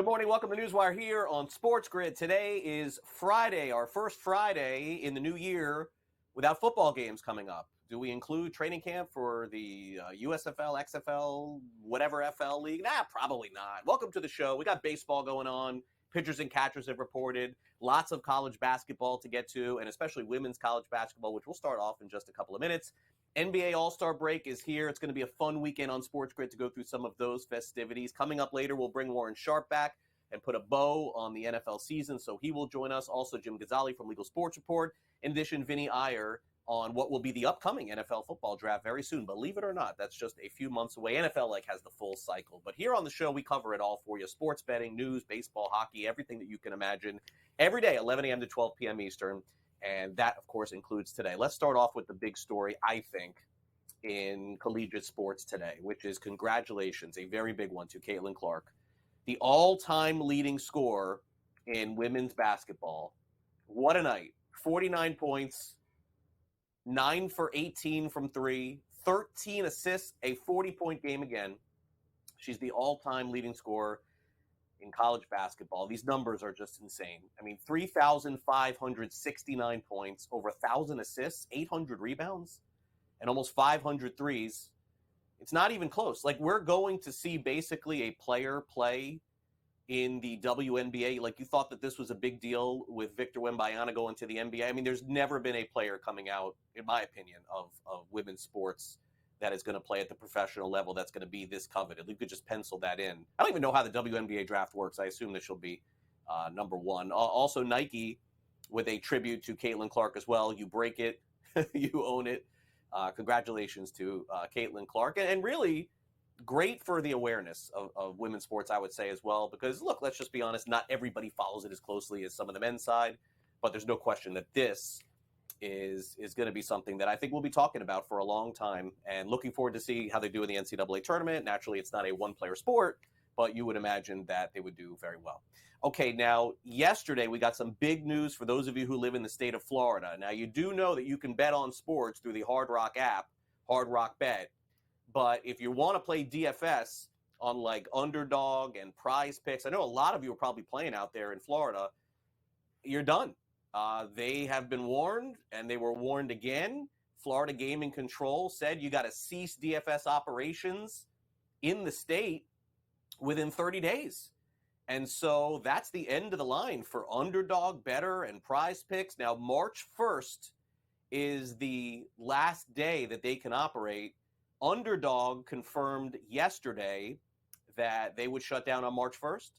Good morning. Welcome to NewsWire here on SportsGrid. Today is Friday, our first Friday in the new year without football games coming up. Do we include training camp for the USFL, XFL, whatever FL league? Nah, probably not. Welcome to the show. We got baseball going on. Pitchers and catchers have reported. Lots of college basketball to get to, and especially women's college basketball, which we'll start off in just a couple of minutes. NBA All-Star break is here. It's going to be a fun weekend on SportsGrid to go through some of those festivities. Coming up later, we'll bring Warren Sharp back and put a bow on the NFL season, so he will join us. Also, Jim Gazzale from Legal Sports Report. In addition, Vinnie Iyer on what will be the upcoming NFL football draft very soon. Believe it or not, that's just a few months away. NFL has the full cycle. But here on the show, we cover it all for you. Sports betting, news, baseball, hockey, everything that you can imagine. Every day, 11 a.m. to 12 p.m. Eastern. And that, of course, includes today. Let's start off with the big story, I think, in collegiate sports today, which is congratulations, a very big one to Caitlin Clark, the all-time leading scorer in women's basketball. What a night. 49 points, 9 for 18 from three, 13 assists, a 40-point game again. She's the all-time leading scorer in college basketball. These numbers are just insane. I mean, 3,569 points, over 1,000 assists, 800 rebounds, and almost 500 threes. It's not even close. We're going to see basically a player play in the WNBA. You thought that this was a big deal with Victor Wembanyama going to the NBA. I mean, there's never been a player coming out, in my opinion, of women's sports that is going to play at the professional level that's going to be this coveted. You could just pencil that in. I don't even know how the WNBA draft works. I assume that she'll be number one. Also, Nike with a tribute to Caitlin Clark as well. You break it, you own it. Congratulations to Caitlin Clark. And really great for the awareness of women's sports, I would say, as well. Because, look, let's just be honest, not everybody follows it as closely as some of the men's side. But there's no question that this is going to be something that I think we'll be talking about for a long time, and looking forward to see how they do in the NCAA tournament. Naturally, it's not a one-player sport, but you would imagine that they would do very well. Okay, now, yesterday we got some big news for those of you who live in the state of Florida. Now, you do know that you can bet on sports through the Hard Rock app, Hard Rock Bet, but if you want to play DFS on Underdog and Prize Picks, I know a lot of you are probably playing out there in Florida, you're done. They have been warned, and they were warned again. Florida Gaming Control said you got to cease DFS operations in the state within 30 days. And so that's the end of the line for Underdog, Better, and Prize Picks. Now, March 1st is the last day that they can operate. Underdog confirmed yesterday that they would shut down on March 1st.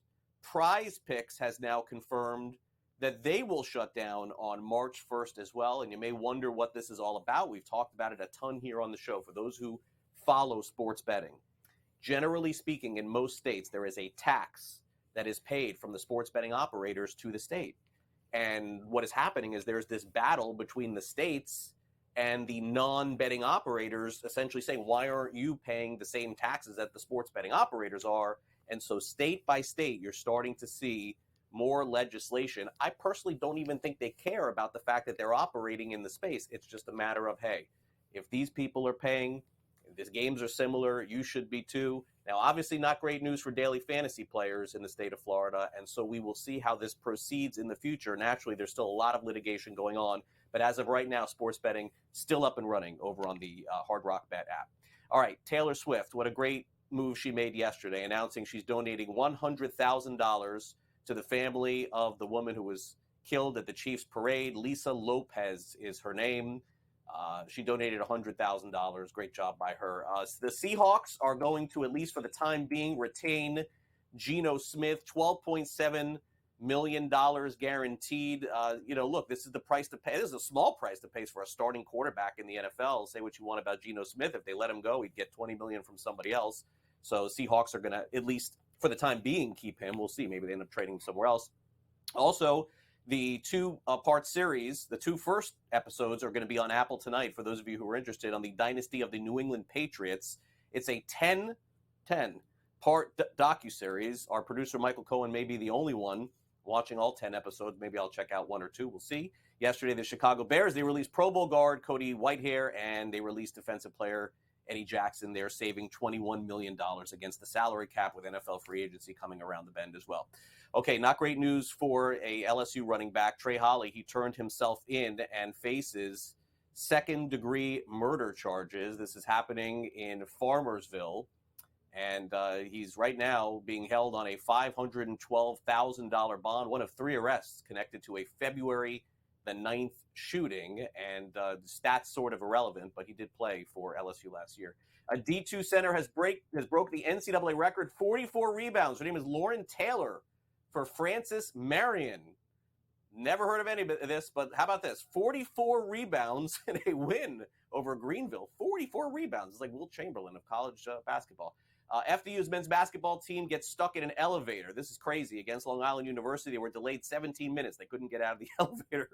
Prize Picks has now confirmed that they will shut down on March 1st as well. And you may wonder what this is all about. We've talked about it a ton here on the show for those who follow sports betting. Generally speaking, in most states, there is a tax that is paid from the sports betting operators to the state. And what is happening is there's this battle between the states and the non-betting operators, essentially saying, why aren't you paying the same taxes that the sports betting operators are? And so state by state, you're starting to see more legislation. I personally don't even think they care about the fact that they're operating in the space. It's just a matter of, hey, if these people are paying, if these games are similar, you should be too. Now, obviously not great news for daily fantasy players in the state of Florida, and so we will see how this proceeds in the future. Naturally, there's still a lot of litigation going on, but as of right now, sports betting still up and running over on the Hard Rock Bet app. All right, Taylor Swift, what a great move she made yesterday, announcing she's donating $100,000 to the family of the woman who was killed at the Chiefs parade. Lisa Lopez is her name. She donated $100,000. Great job by her. The Seahawks are going to, at least for the time being, retain Geno Smith, $12.7 million guaranteed. Look, this is the price to pay. This is a small price to pay for a starting quarterback in the NFL. Say what you want about Geno Smith. If they let him go, he'd get $20 million from somebody else. So Seahawks are going to, at least for the time being, keep him. We'll see. Maybe they end up trading him somewhere else. Also, the two-part series, the two first episodes are going to be on Apple tonight for those of you who are interested, on the dynasty of the New England Patriots. It's a 10-part docuseries. Our producer, Michael Cohen, may be the only one watching all 10 episodes. Maybe I'll check out one or two. We'll see. Yesterday, the Chicago Bears, they released Pro Bowl guard Cody Whitehair, and they released defensive player Eddie Jackson there saving $21 million against the salary cap with NFL free agency coming around the bend as well. Okay, not great news for a LSU running back, Trey Holly. He turned himself in and faces second-degree murder charges. This is happening in Farmersville, and he's right now being held on a $512,000 bond, one of 3 arrests connected to a February the 9th shooting, and the stats sort of irrelevant, but he did play for LSU last year. A D2 center has broke the NCAA record, 44 rebounds. Her name is Lauren Taylor for Francis Marion. Never heard of any of this, but how about this? 44 rebounds in a win over Greenville. 44 rebounds. It's like Wilt Chamberlain of college basketball. FDU's men's basketball team gets stuck in an elevator. This is crazy. Against Long Island University, they were delayed 17 minutes. They couldn't get out of the elevator.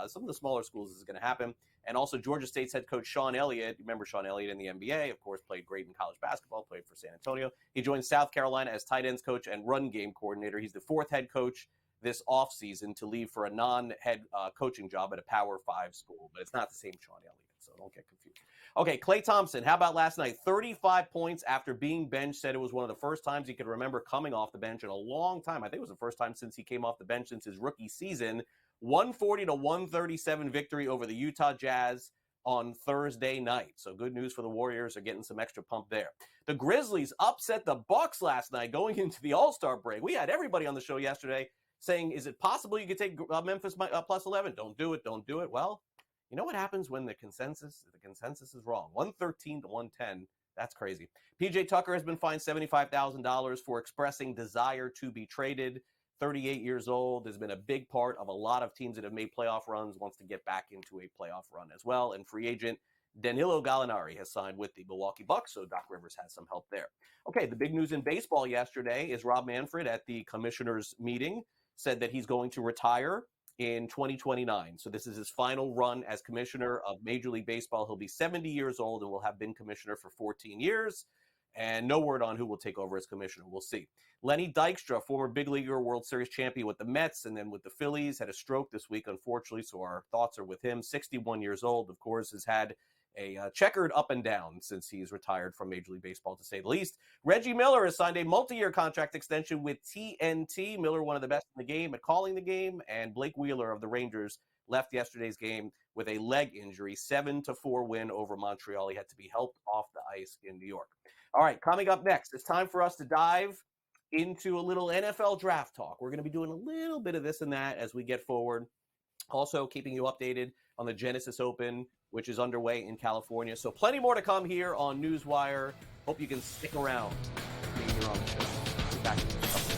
Some of the smaller schools this is going to happen. And also Georgia State's head coach Sean Elliott. Remember Sean Elliott in the NBA, of course, played great in college basketball, played for San Antonio. He joined South Carolina as tight ends coach and run game coordinator. He's the 4th head coach this offseason to leave for a non-head coaching job at a Power 5 school. But it's not the same Sean Elliott, so don't get confused. Okay, Klay Thompson, how about last night? 35 points after being benched. Said it was one of the first times he could remember coming off the bench in a long time. I think it was the first time since he came off the bench since his rookie season. 140-137 victory over the Utah Jazz on Thursday night. So good news for the Warriors. Are getting some extra pump there. The Grizzlies upset the Bucks last night going into the All-Star break. We had everybody on the show yesterday saying, is it possible you could take Memphis plus 11? Don't do it. Don't do it. Well, you know what happens when the consensus is wrong? 113-110. That's crazy. PJ Tucker has been fined $75,000 for expressing desire to be traded. 38 years old, has been a big part of a lot of teams that have made playoff runs, wants to get back into a playoff run as well. And free agent Danilo Gallinari has signed with the Milwaukee Bucks, so Doc Rivers has some help there. Okay, the big news in baseball yesterday is Rob Manfred at the commissioners' meeting said that he's going to retire in 2029. So this is his final run as commissioner of Major League Baseball. He'll be 70 years old and will have been commissioner for 14 years. And no word on who will take over as commissioner. We'll see. Lenny Dykstra, former big leaguer, World Series champion with the Mets and then with the Phillies, had a stroke this week, unfortunately, so our thoughts are with him. 61 years old, of course, has had a checkered up and down since he's retired from Major League Baseball, to say the least. Reggie Miller has signed a multi-year contract extension with TNT. Miller, one of the best in the game at calling the game, and Blake Wheeler of the Rangers left yesterday's game with a leg injury, 7-4 win over Montreal. He had to be helped off the ice in New York. All right, coming up next, it's time for us to dive into a little NFL draft talk. We're going to be doing a little bit of this and that as we get forward. Also, keeping you updated on the Genesis Open, which is underway in California. So plenty more to come here on NewsWire. Hope you can stick around being here on the show. Be back in a couple minutes.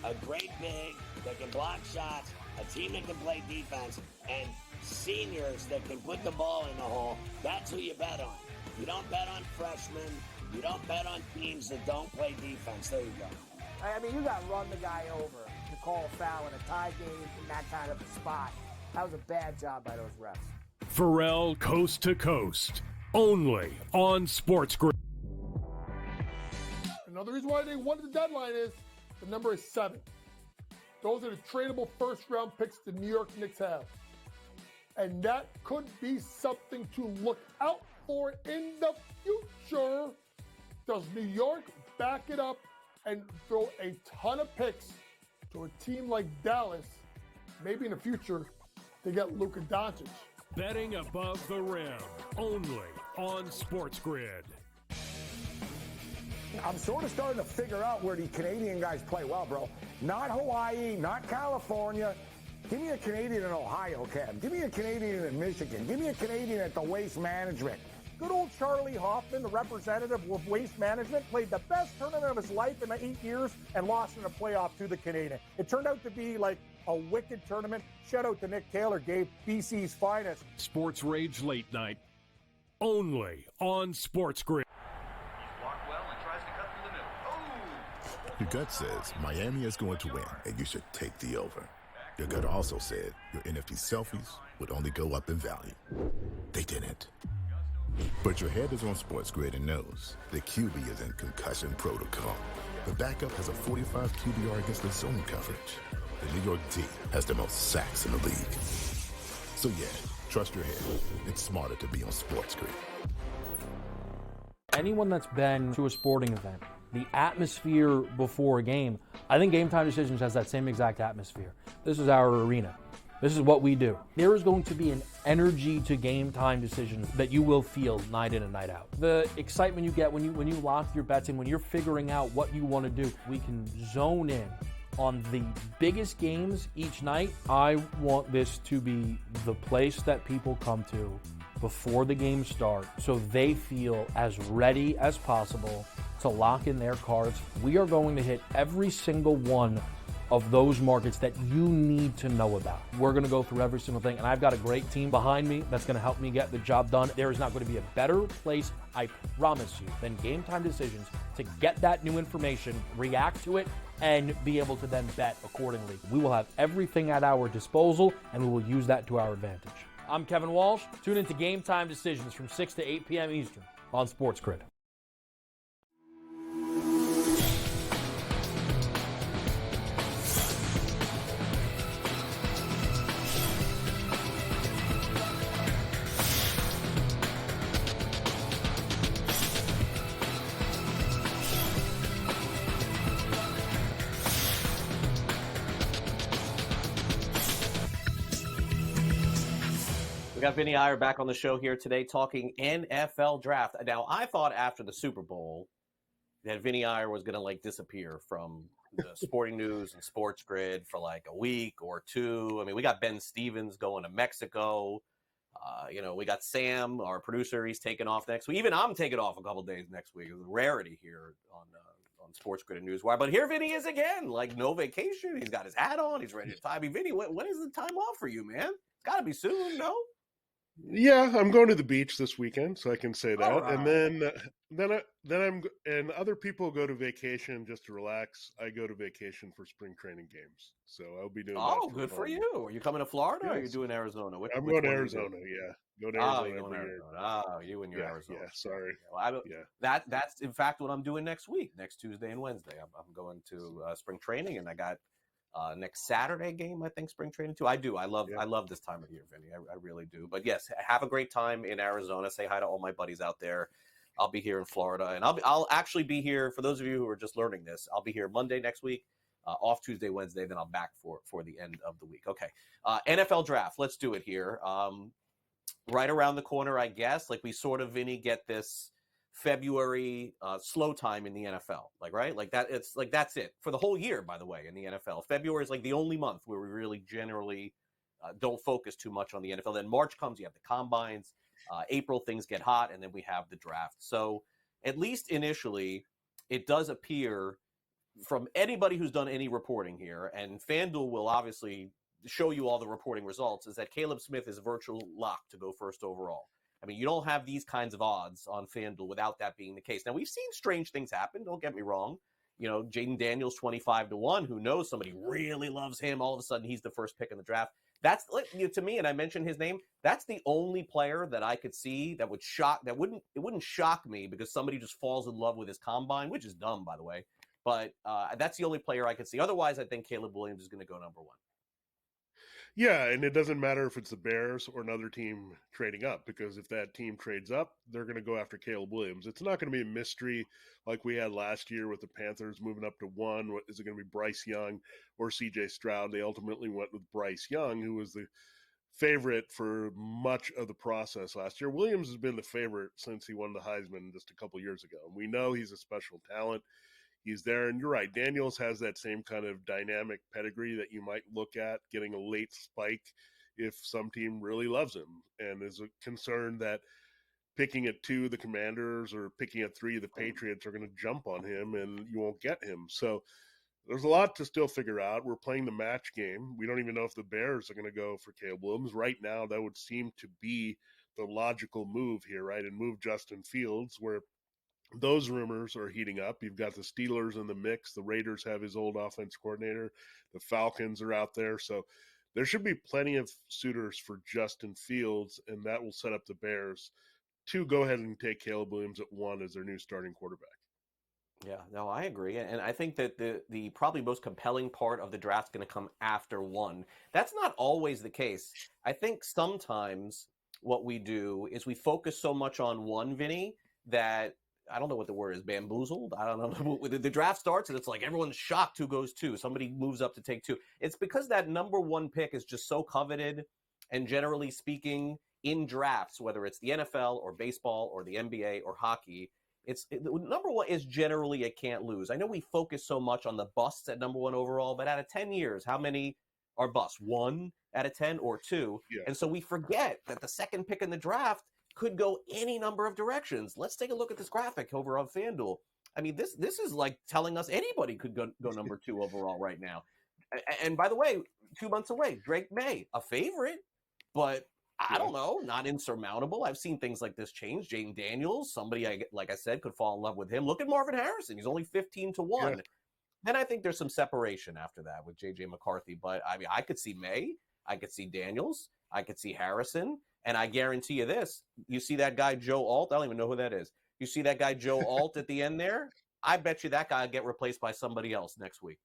A great big that can block shots, a team that can play defense, and seniors that can put the ball in the hole. That's who you bet on. You don't bet on freshmen. You don't bet on teams that don't play defense. There you go. I mean, you got to run the guy over to call a foul in a tie game in that kind of a spot. That was a bad job by those refs. Pharrell Coast to Coast, only on SportsGrid. Another reason why they wanted the deadline is the number is 7. Those are the tradable first-round picks the New York Knicks have. And that could be something to look out for in the future. Does New York back it up and throw a ton of picks to a team like Dallas, maybe in the future, to get Luka Doncic? Betting above the rim, only on SportsGrid. I'm sort of starting to figure out where the Canadian guys play well, bro. Not Hawaii, not California. Give me a Canadian in Ohio, Cam. Give me a Canadian in Michigan. Give me a Canadian at the Waste Management. Good old Charlie Hoffman, the representative of Waste Management, played the best tournament of his life in the 8 years and lost in a playoff to the Canadian. It turned out to be like a wicked tournament. Shout out to Nick Taylor, gave BC's finest. Sports Rage Late Night, only on SportsGrid. He's blocked well and tries to cut through the middle. Oh! Your gut says Miami is going to win, and you should take the over. Your gut also said your NFT selfies would only go up in value. They didn't. But your head is on SportsGrid and knows the QB is in concussion protocol. The backup has a 45 QBR against the zone coverage. The New York D has the most sacks in the league. So yeah, trust your head. It's smarter to be on SportsGrid. Anyone that's been to a sporting event, the atmosphere before a game, I think Game Time Decisions has that same exact atmosphere. This is our arena. This is what we do. There is going to be an energy to Game Time Decisions that you will feel night in and night out. The excitement you get when you lock your bets in, when you're figuring out what you want to do, we can zone in on the biggest games each night. I want this to be the place that people come to before the games start so they feel as ready as possible to lock in their cards. We are going to hit every single one of those markets that you need to know about. We're going to go through every single thing, and I've got a great team behind me that's going to help me get the job done. There is not going to be a better place, I promise you, than Game Time Decisions to get that new information, react to it, and be able to then bet accordingly. We will have everything at our disposal, and we will use that to our advantage. I'm Kevin Walsh. Tune into Game Time Decisions from 6 to 8 p.m. Eastern on SportsGrid. We got Vinnie Iyer back on the show here today talking NFL draft. Now, I thought after the Super Bowl that Vinnie Iyer was going to disappear from the sporting news and SportsGrid for a week or two. I mean, we got Ben Stevens going to Mexico. We got Sam, our producer. He's taking off next week. Even I'm taking off a couple days next week. It's a rarity here on SportsGrid and NewsWire. But here Vinny is again, no vacation. He's got his hat on. He's ready to tie me. Vinny, when is the time off for you, man? It's got to be soon, no? Yeah, I'm going to the beach this weekend, so I can say that. Right. And and other people go to vacation just to relax. I go to vacation for spring training games, so I'll be doing. Oh, good for you. Are you coming to Florida? Or are you doing Arizona? I'm going to Arizona. Yeah, go to Arizona every year. Oh, you and your Arizona. Yeah, sorry. Well, that's in fact what I'm doing next week, next Tuesday and Wednesday. I'm going to spring training, and I got. Next Saturday game, I think spring training too. I do. I love this time of year, Vinny. I really do. But yes, have a great time in Arizona. Say hi to all my buddies out there. I'll be here in Florida, and I'll actually be here for those of you who are just learning this. I'll be here Monday next week, off Tuesday, Wednesday. Then I'll back for the end of the week. Okay, NFL draft. Let's do it here. Right around the corner, I guess. We sort of, Vinny, get this February slow time in the NFL, right? That it's that's it for the whole year, by the way, in the NFL. February is the only month where we really generally don't focus too much on the NFL. Then March comes, you have the combines, April things get hot, and then we have the draft. So at least initially, it does appear from anybody who's done any reporting here, and FanDuel will obviously show you all the reporting results, is that Caleb Smith is virtual lock to go first overall. I mean, you don't have these kinds of odds on FanDuel without that being the case. Now, we've seen strange things happen. Don't get me wrong. Jaden Daniels, 25-1, who knows somebody really loves him. All of a sudden, he's the first pick in the draft. That's to me, and I mentioned his name. That's the only player that I could see that would shock. It wouldn't shock me because somebody just falls in love with his combine, which is dumb, by the way. But that's the only player I could see. Otherwise, I think Caleb Williams is going to go number one. Yeah, and it doesn't matter if it's the Bears or another team trading up, because if that team trades up, they're going to go after Caleb Williams. It's not going to be a mystery like we had last year with the Panthers moving up to one. Is it going to be Bryce Young or C.J. Stroud? They ultimately went with Bryce Young, who was the favorite for much of the process last year. Williams has been the favorite since he won the Heisman just a couple years ago. And we know he's a special talent. He's there, and you're right. Daniels has that same kind of dynamic pedigree that you might look at getting a late spike if some team really loves him, and is concerned that picking at 2, the Commanders, or picking at 3, the Patriots, are going to jump on him, and you won't get him. So there's a lot to still figure out. We're playing the match game. We don't even know if the Bears are going to go for Caleb Williams. Right now, that would seem to be the logical move here, right, and move Justin Fields, where those rumors are heating up. You've got the Steelers in the mix. The Raiders have his old offense coordinator. The Falcons are out there. So there should be plenty of suitors for Justin Fields, and that will set up the Bears to go ahead and take Caleb Williams at 1 as their new starting quarterback. Yeah, no, I agree. And I think that the probably most compelling part of the draft is going to come after 1. That's not always the case. I think sometimes what we do is we focus so much on 1, Vinny, that I don't know what the word is, bamboozled. I don't know. The draft starts and it's like everyone's shocked who goes 2. Somebody moves up to take 2. It's because that number 1 pick is just so coveted. And generally speaking, in drafts, whether it's the NFL or baseball or the NBA or hockey, number 1 is generally a can't lose. I know we focus so much on the busts at number 1 overall, but out of 10 years, how many are busts? 1 out of 10 or 2? Yeah. And so we forget that the second pick in the draft could go any number of directions. Let's take a look at this graphic over on FanDuel. I mean, this is like telling us anybody could go number 2 overall right now. And by the way, 2 months away, Drake May, a favorite, but I don't know, not insurmountable. I've seen things like this change. Jaden Daniels, somebody, like I said, could fall in love with him. Look at Marvin Harrison. He's only 15 to 1. Yeah. Then I think there's some separation after that with J.J. McCarthy. But, I mean, I could see May. I could see Daniels. I could see Harrison. And I guarantee you this. You see that guy, Joe Alt? I don't even know who that is. You see that guy, Joe Alt, at the end there? I bet you that guy will get replaced by somebody else next week.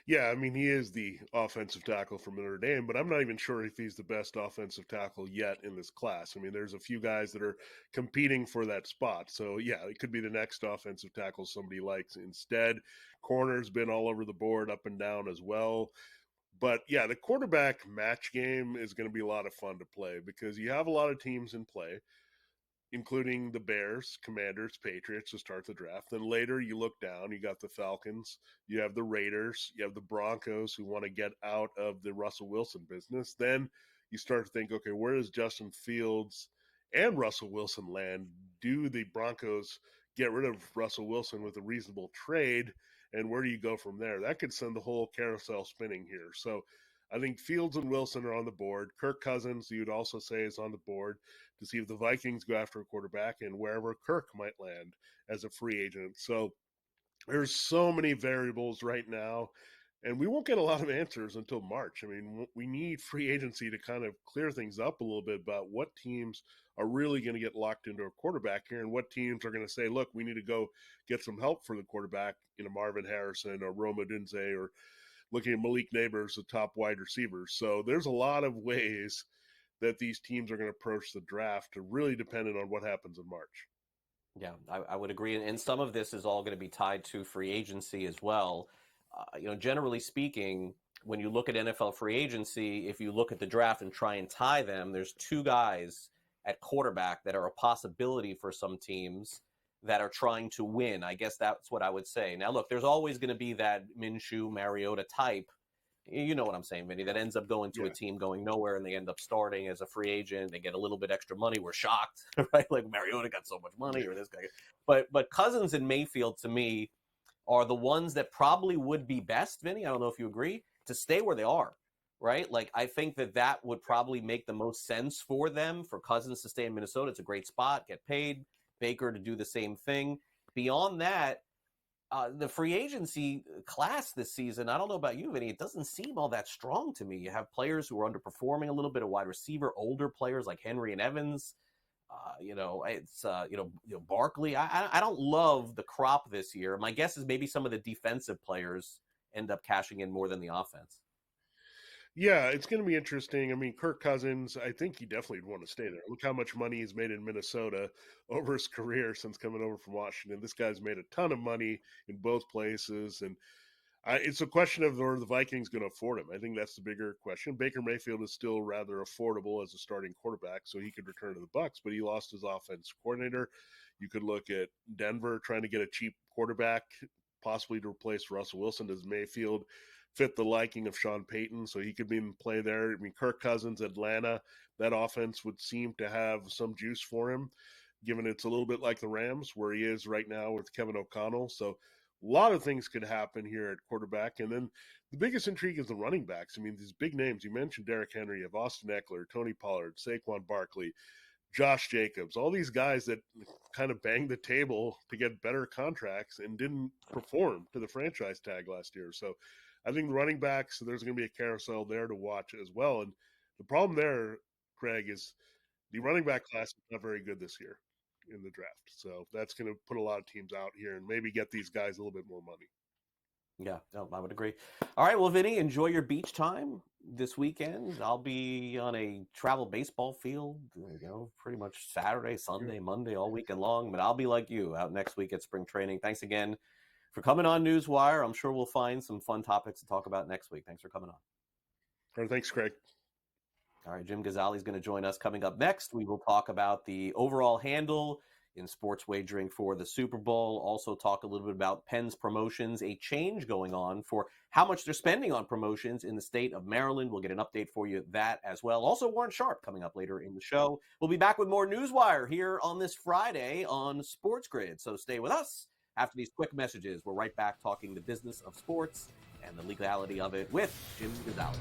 Yeah, I mean, he is the offensive tackle from Notre Dame, but I'm not even sure if he's the best offensive tackle yet in this class. I mean, there's a few guys that are competing for that spot. So, yeah, it could be the next offensive tackle somebody likes instead. Corner's been all over the board, up and down as well. But, yeah, the quarterback match game is going to be a lot of fun to play because you have a lot of teams in play, including the Bears, Commanders, Patriots to start the draft. Then later you look down, you got the Falcons, you have the Raiders, you have the Broncos who want to get out of the Russell Wilson business. Then you start to think, okay, where does Justin Fields and Russell Wilson land? Do the Broncos get rid of Russell Wilson with a reasonable trade? And where do you go from there? That could send the whole carousel spinning here. So I think Fields and Wilson are on the board. Kirk Cousins, you'd also say, is on the board to see if the Vikings go after a quarterback and wherever Kirk might land as a free agent. So there's so many variables right now, and we won't get a lot of answers until March. I mean, we need free agency to kind of clear things up a little bit about what teams are really going to get locked into a quarterback here and what teams are going to say, look, we need to go get some help for the quarterback, Marvin Harrison or Rome Odunze or looking at Malik Neighbors, the top wide receivers. So there's a lot of ways that these teams are going to approach the draft, to really dependent on what happens in March. Yeah, I would agree. And some of this is all going to be tied to free agency as well. Generally speaking, when you look at NFL free agency, if you look at the draft and try and tie them, there's 2 guys at quarterback that are a possibility for some teams that are trying to win. I guess that's what I would say. Now, look, there's always going to be that Minshew, Mariota type. You know what I'm saying, Vinny, that ends up going to a team going nowhere and they end up starting as a free agent. They get a little bit extra money. We're shocked, right? Like Mariota got so much money or this guy. But Cousins and Mayfield, to me, are the ones that probably would be best, Vinny, I don't know if you agree, to stay where they are, right? Like, I think that would probably make the most sense for them, for Cousins to stay in Minnesota. It's a great spot, get paid. Baker to do the same thing. Beyond that, the free agency class this season, I don't know about you, Vinny, it doesn't seem all that strong to me. You have players who are underperforming a little bit, a wide receiver, older players like Henry and Evans. Barkley. I don't love the crop this year. My guess is maybe some of the defensive players end up cashing in more than the offense. Yeah, it's going to be interesting. I mean, Kirk Cousins, I think he definitely would want to stay there. Look how much money he's made in Minnesota over his career since coming over from Washington. This guy's made a ton of money in both places, and it's a question of are the Vikings going to afford him. I think that's the bigger question. Baker Mayfield is still rather affordable as a starting quarterback, so he could return to the Bucs, but he lost his offense coordinator. You could look at Denver trying to get a cheap quarterback, possibly to replace Russell Wilson. Does Mayfield fit the liking of Sean Payton, so he could be in play there? I mean, Kirk Cousins, Atlanta, that offense would seem to have some juice for him, given it's a little bit like the Rams, where he is right now with Kevin O'Connell. So a lot of things could happen here at quarterback. And then the biggest intrigue is the running backs. I mean, these big names, you mentioned Derrick Henry, you have Austin Eckler, Tony Pollard, Saquon Barkley, Josh Jacobs, all these guys that kind of banged the table to get better contracts and didn't perform to the franchise tag last year. So I think the running backs, there's going to be a carousel there to watch as well. And the problem there, Craig, is the running back class is not very good this year in the draft. So that's going to put a lot of teams out here and maybe get these guys a little bit more money. Yeah, no, I would agree. All right, well, Vinny, enjoy your beach time this weekend. I'll be on a travel baseball field, pretty much Saturday, Sunday, Monday, all weekend long. But I'll be like you, out next week at spring training. Thanks again for coming on NewsWire. I'm sure we'll find some fun topics to talk about next week. Thanks for coming on. All right, thanks, Craig. All right, Jim Gazzale is going to join us coming up next. We will talk about the overall handle in sports wagering for the Super Bowl. Also talk a little bit about Penn's promotions, a change going on for how much they're spending on promotions in the state of Maryland. We'll get an update for you that as well. Also, Warren Sharp coming up later in the show. We'll be back with more NewsWire here on this Friday on SportsGrid. So stay with us. After these quick messages, we're right back talking the business of sports and the legality of it with Jim Gazzale.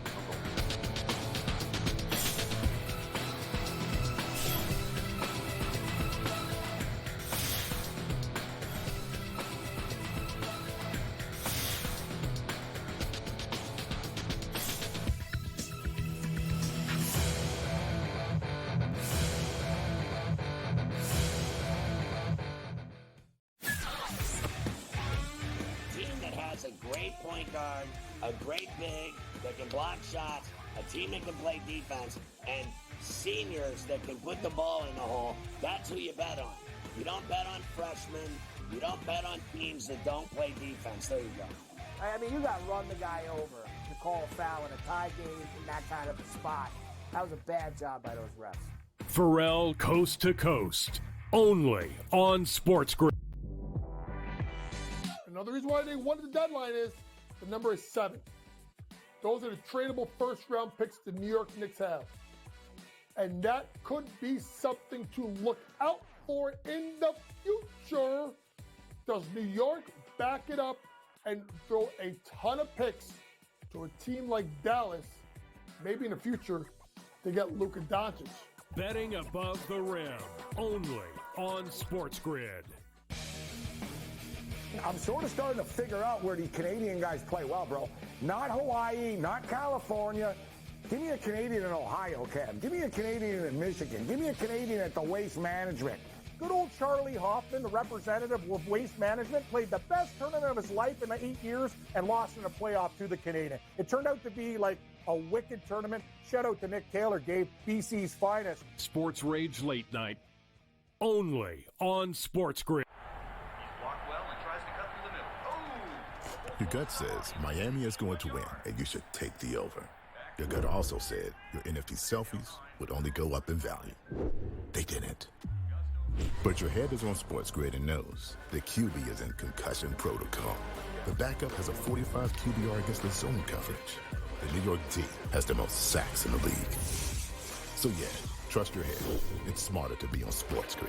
A great big that can block shots, a team that can play defense, and seniors that can put the ball in the hole. That's who you bet on. You don't bet on freshmen. You don't bet on teams that don't play defense. There you go. I mean, you got to run the guy over to call a foul in a tie game in that kind of a spot. That was a bad job by those refs. Pharrell Coast to Coast, only on SportsGrid. Another reason why they wanted the deadline is the number is 7. Those are the tradable first-round picks the New York Knicks have. And that could be something to look out for in the future. Does New York back it up and throw a ton of picks to a team like Dallas, maybe in the future, to get Luka Doncic? Betting above the rim, only on SportsGrid. I'm sort of starting to figure out where the Canadian guys play well, bro. Not Hawaii, not California. Give me a Canadian in Ohio, Cam. Give me a Canadian in Michigan. Give me a Canadian at the Waste Management. Good old Charlie Hoffman, the representative of Waste Management, played the best tournament of his life in 8 years and lost in a playoff to the Canadian. It turned out to be like a wicked tournament. Shout out to Nick Taylor, gave BC's finest. Sports Rage Late Night, only on SportsGrid. Your gut says Miami is going to win, and you should take the over. Your gut also said your NFT selfies would only go up in value. They didn't. But your head is on SportsGrid and knows the QB is in concussion protocol. The backup has a 45 QBR against the zone coverage. The New York D has the most sacks in the league. So yeah, trust your head. It's smarter to be on SportsGrid.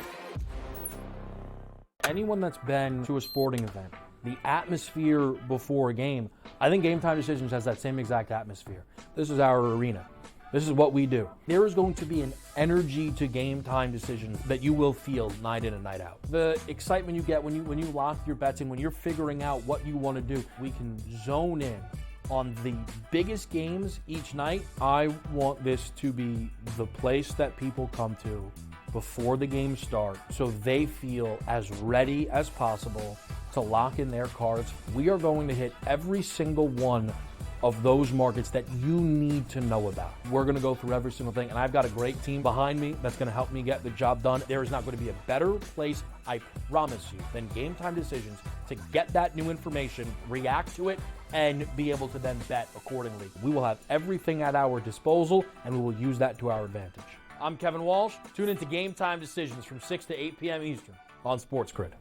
Anyone that's been to a sporting event, the atmosphere before a game, I think Game Time Decisions has that same exact atmosphere. This is our arena. This is what we do. There is going to be an energy to Game Time Decisions that you will feel night in and night out. The excitement you get when you lock your bets in, when you're figuring out what you want to do, we can zone in on the biggest games each night. I want this to be the place that people come to before the games start so they feel as ready as possible to lock in their cards. We are going to hit every single one of those markets that you need to know about. We're going to go through every single thing, and I've got a great team behind me that's going to help me get the job done. There is not going to be a better place, I promise you, than Game Time Decisions to get that new information, react to it, and be able to then bet accordingly. We will have everything at our disposal, and we will use that to our advantage. I'm Kevin Walsh. Tune into Game Time Decisions from 6 to 8 p.m. Eastern on SportsGrid.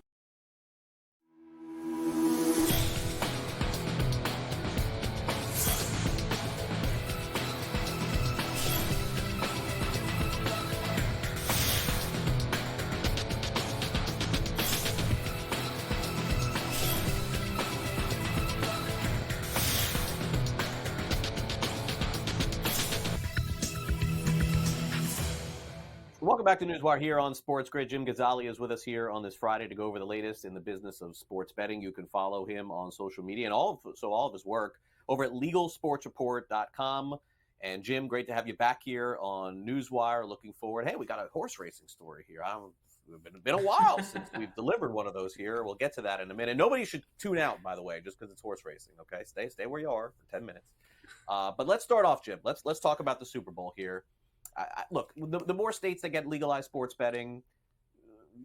Welcome back to NewsWire here on SportsGrid. Jim Gazzale is with us here on this Friday to go over the latest in the business of sports betting. You can follow him on social media and all of his work over at LegalSportsReport.com. And Jim, great to have you back here on NewsWire. Looking forward. Hey, we got a horse racing story here. It's been a while since we've delivered one of those here. We'll get to that in a minute. Nobody should tune out, by the way, just because it's horse racing. Okay, stay where you are for 10 minutes. But let's start off, Jim. Let's talk about the Super Bowl here. Look, the more states that get legalized sports betting,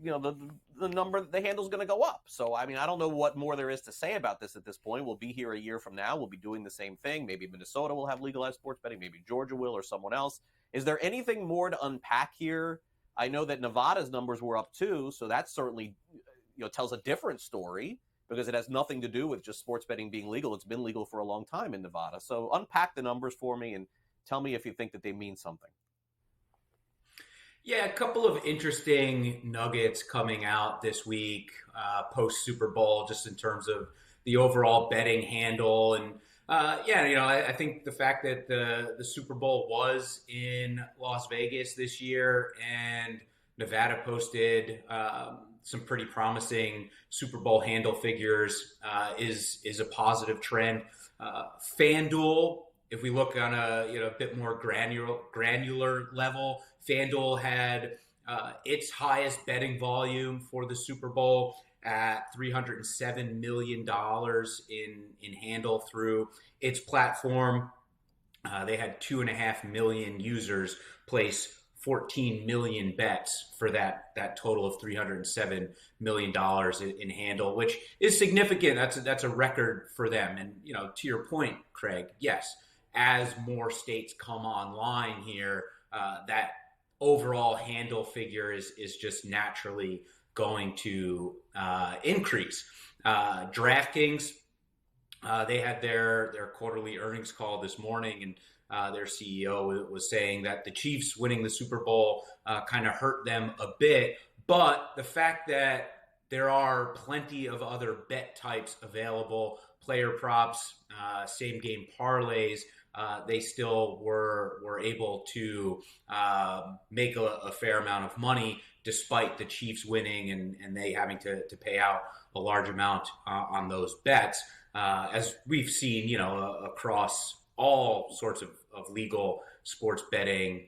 the handle's going to go up. So, I don't know what more there is to say about this at this point. We'll be here a year from now. We'll be doing the same thing. Maybe Minnesota will have legalized sports betting. Maybe Georgia will, or someone else. Is there anything more to unpack here? I know that Nevada's numbers were up too, so that certainly tells a different story because it has nothing to do with just sports betting being legal. It's been legal for a long time in Nevada. So unpack the numbers for me and tell me if you think that they mean something. Yeah, a couple of interesting nuggets coming out this week, post Super Bowl, just in terms of the overall betting handle. And I think the fact that the Super Bowl was in Las Vegas this year and Nevada posted some pretty promising Super Bowl handle figures is a positive trend. FanDuel, if we look on a bit more granular level, FanDuel had its highest betting volume for the Super Bowl at $307 million in handle through its platform. They had 2.5 million users place 14 million bets for that total of $307 million in handle, which is significant. That's a record for them. And, to your point, Craig, yes, as more states come online here, that overall handle figure is just naturally going to increase. DraftKings, they had their quarterly earnings call this morning, and their CEO was saying that the Chiefs winning the Super Bowl kind of hurt them a bit, but the fact that there are plenty of other bet types available, player props, same game parlays, they still were able to make a fair amount of money despite the Chiefs winning and they having to pay out a large amount on those bets. As we've seen, across all sorts of legal sports betting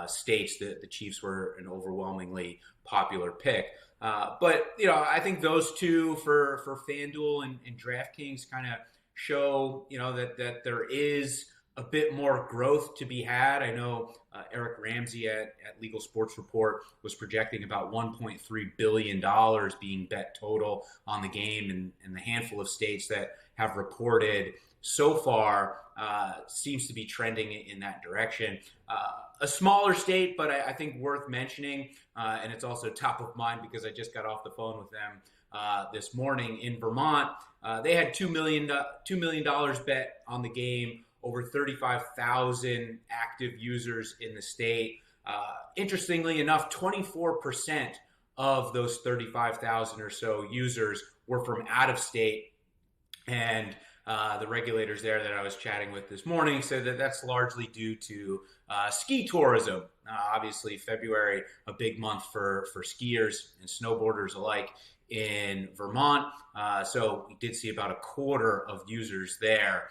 states, the Chiefs were an overwhelmingly popular pick. But I think those two for FanDuel and DraftKings kind of show, that there is a bit more growth to be had. I know Eric Ramsey at Legal Sports Report was projecting about $1.3 billion being bet total on the game, and the handful of states that have reported so far seems to be trending in that direction. A smaller state, but I think worth mentioning, and it's also top of mind because I just got off the phone with them this morning in Vermont. They had $2 million bet on the game, over 35,000 active users in the state. Interestingly enough, 24% of those 35,000 or so users were from out of state. And the regulators there that I was chatting with this morning said that that's largely due to ski tourism. Obviously, February, a big month for skiers and snowboarders alike in Vermont. So we did see about a quarter of users there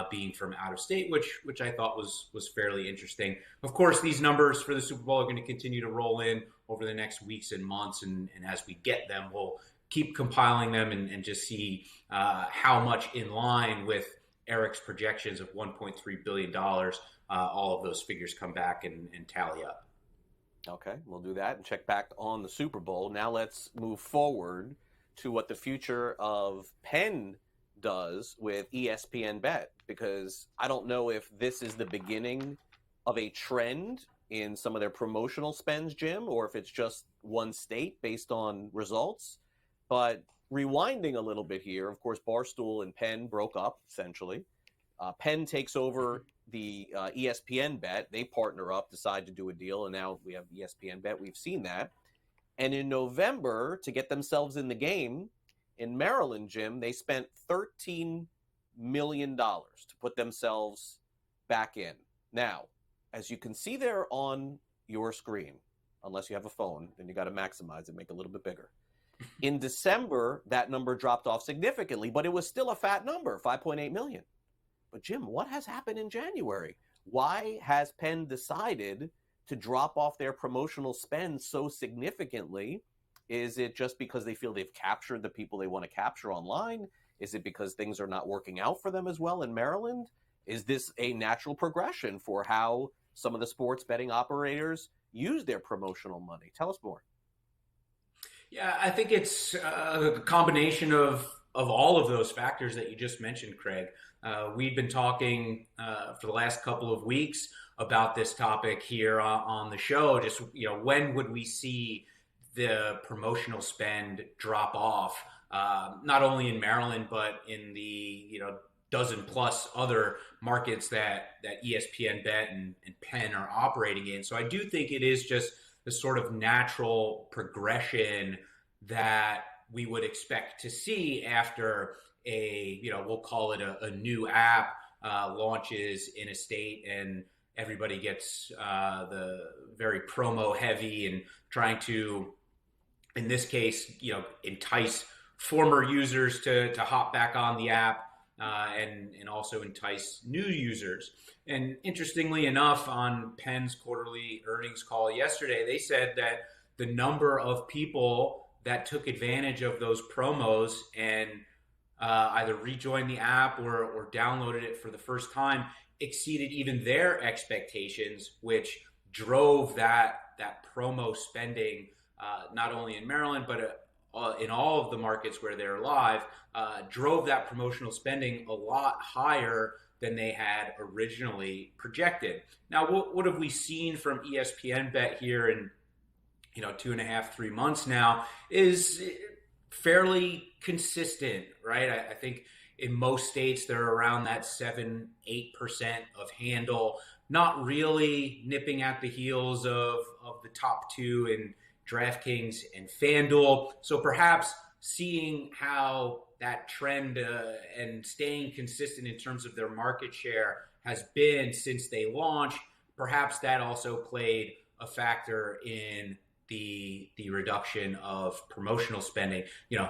being from out of state, which I thought was fairly interesting. Of course, these numbers for the Super Bowl are going to continue to roll in over the next weeks and months. And as we get them, we'll keep compiling them and just see how much in line with Eric's projections of $1.3 billion, all of those figures come back and tally up. Okay, we'll do that and check back on the Super Bowl. Now let's move forward to what the future of Penn does with ESPN Bet, because I don't know if this is the beginning of a trend in some of their promotional spends, Jim, or if it's just one state based on results. But rewinding a little bit here, of course, Barstool and Penn broke up, essentially. Penn takes over the ESPN Bet. They partner up, decide to do a deal, and now we have ESPN Bet. We've seen that. And in November, to get themselves in the game, in Maryland, Jim, they spent $13 million to put themselves back in. Now, as you can see there on your screen, unless you have a phone, then you got to maximize it, make it a little bit bigger. In December, that number dropped off significantly, but it was still a fat number, 5.8 million. But Jim, what has happened in January? Why has Penn decided to drop off their promotional spend so significantly? Is it just because they feel they've captured the people they want to capture online? Is it because things are not working out for them as well in Maryland? Is this a natural progression for how some of the sports betting operators use their promotional money? Tell us more. Yeah, I think it's a combination of all of those factors that you just mentioned, Craig. We've been talking for the last couple of weeks about this topic here on the show. Just, when would we see the promotional spend drop off, not only in Maryland, but in the, dozen plus other markets that ESPN Bet and Penn are operating in. So I do think it is just the sort of natural progression that we would expect to see after we'll call it a new app launches in a state, and everybody gets the very promo heavy and trying to, in this case, entice former users to hop back on the app and also entice new users. And interestingly enough, on Penn's quarterly earnings call yesterday, they said that the number of people that took advantage of those promos and either rejoined the app or downloaded it for the first time exceeded even their expectations, which drove that promo spending not only in Maryland, but in all of the markets where they're live, drove that promotional spending a lot higher than they had originally projected. Now, what have we seen from ESPN Bet here in 2.5, 3 months now is fairly consistent, right? I think in most states they're around that 7-8% of handle, not really nipping at the heels of the top two in DraftKings and FanDuel. So perhaps seeing how that trend and staying consistent in terms of their market share has been since they launched, perhaps that also played a factor in the reduction of promotional spending,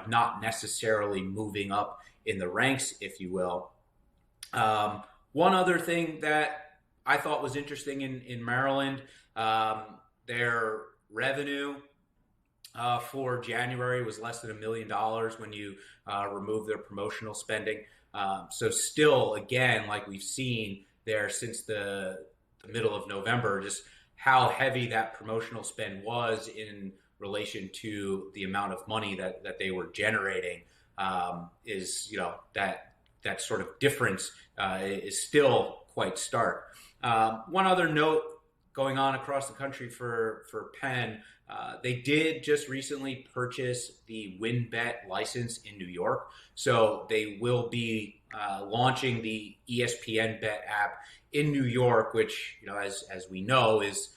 not necessarily moving up in the ranks, if you will. One other thing that I thought was interesting in Maryland, their revenue for January was less than $1 million when you remove their promotional spending. So still, again, like we've seen there since the middle of November, just how heavy that promotional spend was in relation to the amount of money that they were generating is, that sort of difference is still quite stark. One other note going on across the country for Penn, they did just recently purchase the WinBet license in New York. So they will be launching the ESPN Bet app in New York, which, as we know, is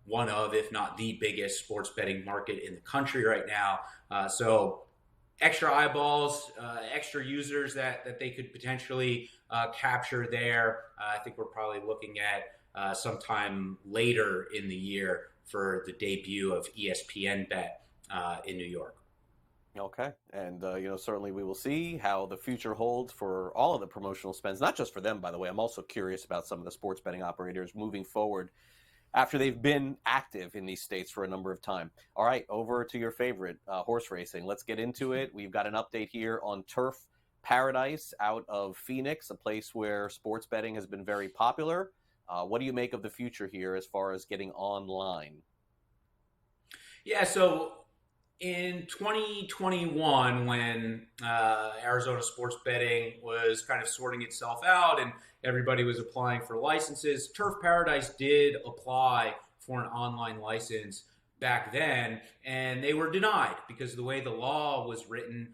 one of, if not the biggest sports betting market in the country right now. So extra eyeballs, extra users that they could potentially capture there. I think we're probably looking at sometime later in the year for the debut of ESPN Bet in New York. Okay. And, certainly we will see how the future holds for all of the promotional spends, not just for them, by the way. I'm also curious about some of the sports betting operators moving forward after they've been active in these states for a number of time. All right, over to your favorite, horse racing. Let's get into it. We've got an update here on Turf Paradise out of Phoenix, a place where sports betting has been very popular. What do you make of the future here as far as getting online? Yeah, so in 2021, when Arizona sports betting was kind of sorting itself out and everybody was applying for licenses, Turf Paradise did apply for an online license back then, and they were denied because of the way the law was written.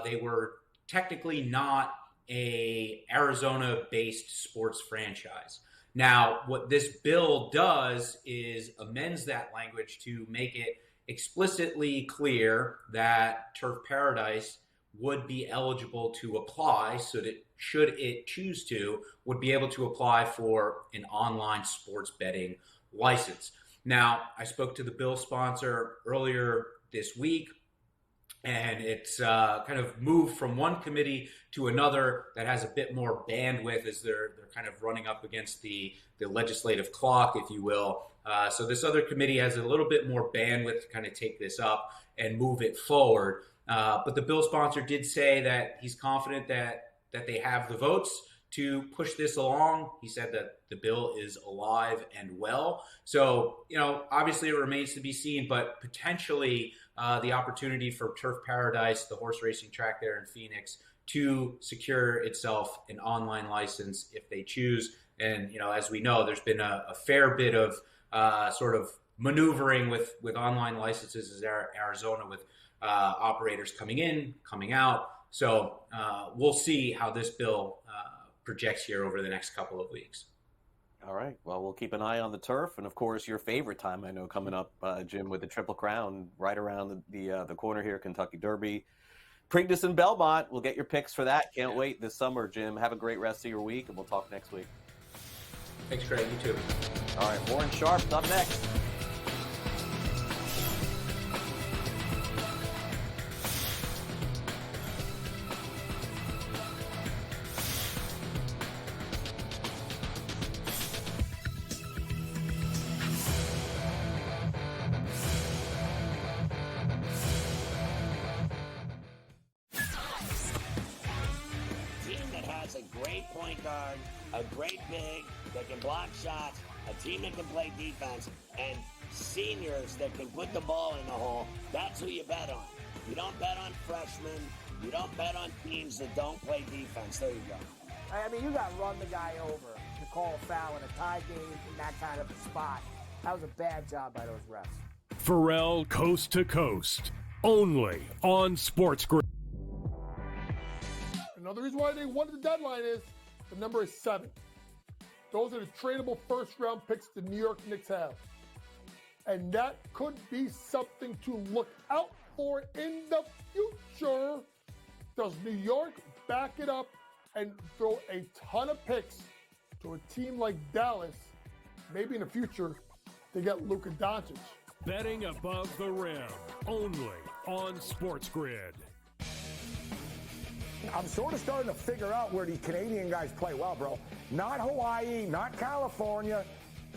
They were technically not a Arizona-based sports franchise. Now, what this bill does is amends that language to make it explicitly clear that Turf Paradise would be eligible to apply, so that should it choose to, would be able to apply for an online sports betting license. Now, I spoke to the bill sponsor earlier this week, and it's kind of moved from one committee to another that has a bit more bandwidth as they're kind of running up against the legislative clock, if you will. So this other committee has a little bit more bandwidth to kind of take this up and move it forward. But the bill sponsor did say that he's confident that they have the votes to push this along. He said that the bill is alive and well. So, obviously it remains to be seen, but potentially the opportunity for Turf Paradise, the horse racing track there in Phoenix, to secure itself an online license if they choose. And, as we know, there's been a fair bit of sort of maneuvering with online licenses in Arizona with operators coming in, coming out. So we'll see how this bill projects here over the next couple of weeks. All right. Well, we'll keep an eye on the turf, and of course, your favorite time I know coming up, Jim, with the Triple Crown right around the corner here, Kentucky Derby, Preakness and Belmont. We'll get your picks for that. Can't wait this summer, Jim. Have a great rest of your week, and we'll talk next week. Thanks, Craig. You too. All right. Warren Sharp's up next. A great big that can block shots, a team that can play defense, and seniors that can put the ball in the hole. That's who you bet on. You don't bet on freshmen. You don't bet on teams that don't play defense. There you go. I mean, you got to run the guy over to call a foul in a tie game in that kind of a spot. That was a bad job by those refs. Pharrell Coast to Coast, only on SportsGrid. Another reason why they wanted the deadline is the number is 7. Those are the tradable first-round picks the New York Knicks have. And that could be something to look out for in the future. Does New York back it up and throw a ton of picks to a team like Dallas? Maybe in the future, they get Luka Doncic. Betting above the rim, only on SportsGrid. I'm sort of starting to figure out where these Canadian guys play well, bro. Not Hawaii, not California.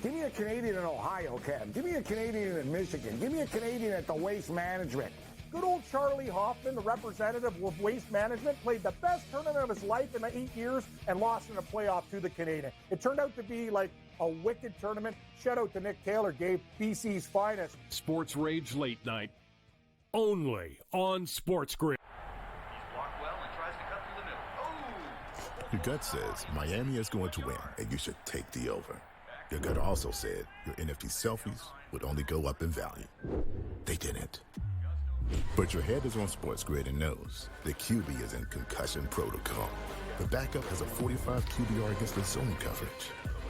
Give me a Canadian in Ohio, Cam. Give me a Canadian in Michigan. Give me a Canadian at the Waste Management. Good old Charlie Hoffman, the representative of Waste Management, played the best tournament of his life in 8 years and lost in a playoff to the Canadian. It turned out to be like a wicked tournament. Shout out to Nick Taylor, gave BC's finest. Sports Rage Late Night, only on SportsGrid. Your gut says Miami is going to win, and you should take the over. Your gut also said your NFT selfies would only go up in value. They didn't. But your head is on SportsGrid and knows the QB is in concussion protocol. The backup has a 45 QBR against the zone coverage.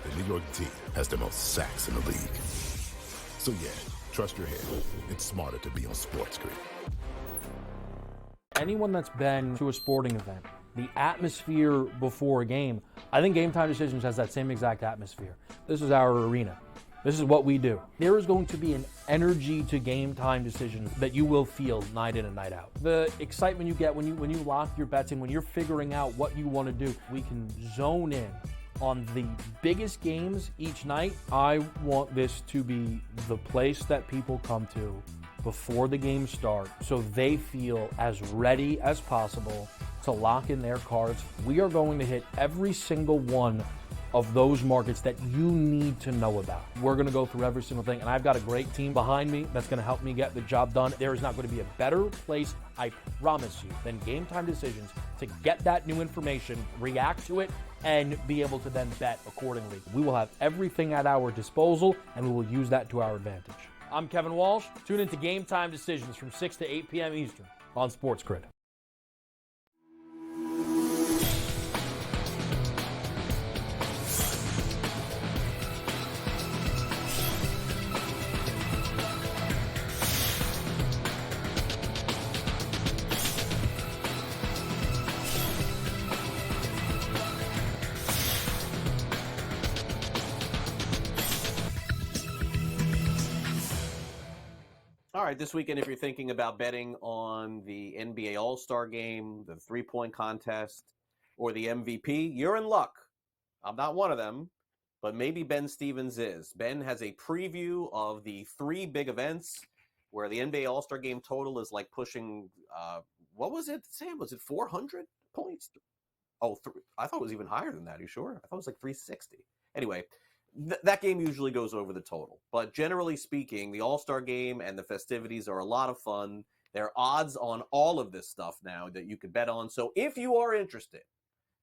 The New York D has the most sacks in the league. So yeah, trust your head. It's smarter to be on SportsGrid. Anyone that's been to a sporting event, the atmosphere before a game, I think Game Time Decisions has that same exact atmosphere. This is our arena. This is what we do. There is going to be an energy to Game Time Decisions that you will feel night in and night out. The excitement you get when you lock your bets in, when you're figuring out what you want to do, we can zone in on the biggest games each night. I want this to be the place that people come to before the games start so they feel as ready as possible to lock in their cards. We are going to hit every single one of those markets that you need to know about. We're going to go through every single thing, and I've got a great team behind me that's going to help me get the job done. There is not going to be a better place, I promise you, than Game Time Decisions to get that new information, react to it, and be able to then bet accordingly. We will have everything at our disposal, and we will use that to our advantage. I'm Kevin Walsh. Tune into Game Time Decisions from 6 to 8 p.m. Eastern on SportsGrid. All right, this weekend, if you're thinking about betting on the NBA All-Star Game, the three-point contest, or the MVP, you're in luck. I'm not one of them, but maybe Ben Stevens is. Ben has a preview of the three big events where the NBA All-Star Game total is like pushing, what was it, Sam? Was it 400 points? Oh, I thought it was even higher than that. Are you sure? I thought it was like 360. Anyway, that game usually goes over the total. But generally speaking, the All-Star Game and the festivities are a lot of fun. There are odds on all of this stuff now that you could bet on. So if you are interested,